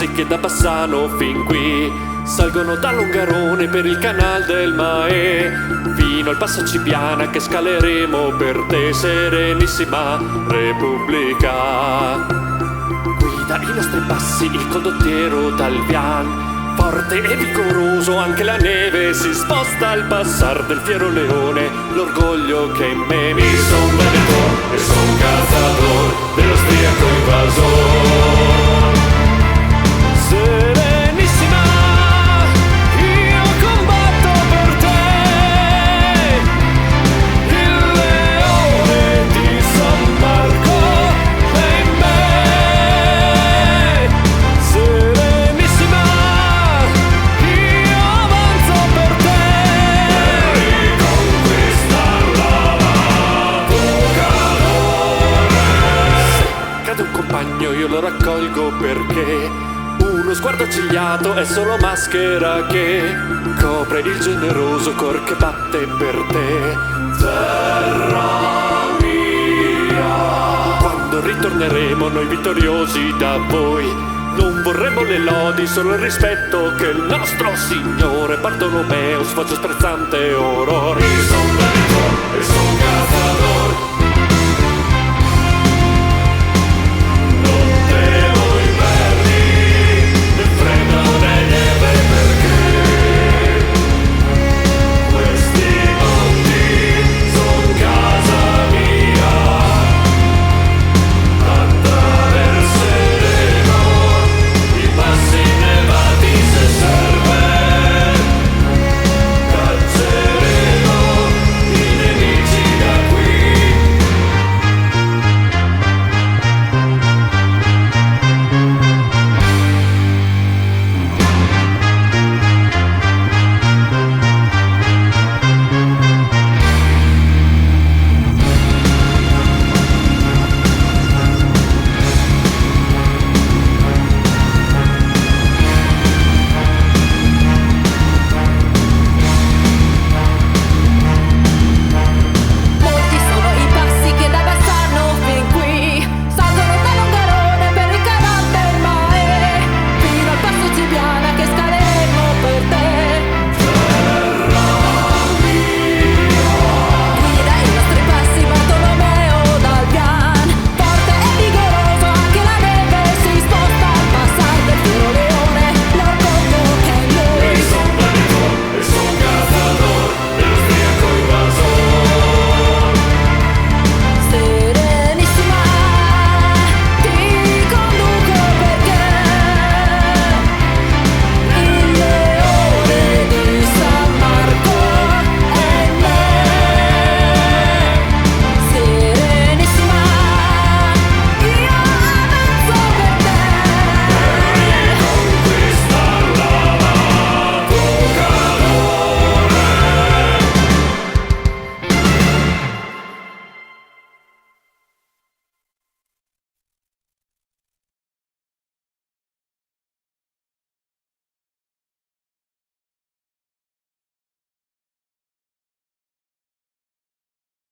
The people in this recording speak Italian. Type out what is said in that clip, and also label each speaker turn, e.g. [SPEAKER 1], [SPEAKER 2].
[SPEAKER 1] passi che da Bassano fin qui salgono dall'Ungarone per il canal del Mae fino al passo Cibiana che scaleremo per te, Serenissima Repubblica. Guida i nostri passi il condottiero dal Vian, forte e vigoroso anche la neve si sposta al passar del fiero leone. L'orgoglio che in me mi son veneto e son cazador dell'austriaco invasor. Serenissima, io combatto per te, il leone di San Marco è in me. Serenissima, io avanzo per te, per riconquistar la calore. Se cade un compagno io lo raccolgo perché uno sguardo accigliato è solo maschera che copre il generoso cor che batte per te, terra mia. Quando ritorneremo noi vittoriosi da voi, non vorremmo le lodi, solo il rispetto che il nostro Signore Bartolomeo sfocia sprezzante orrore.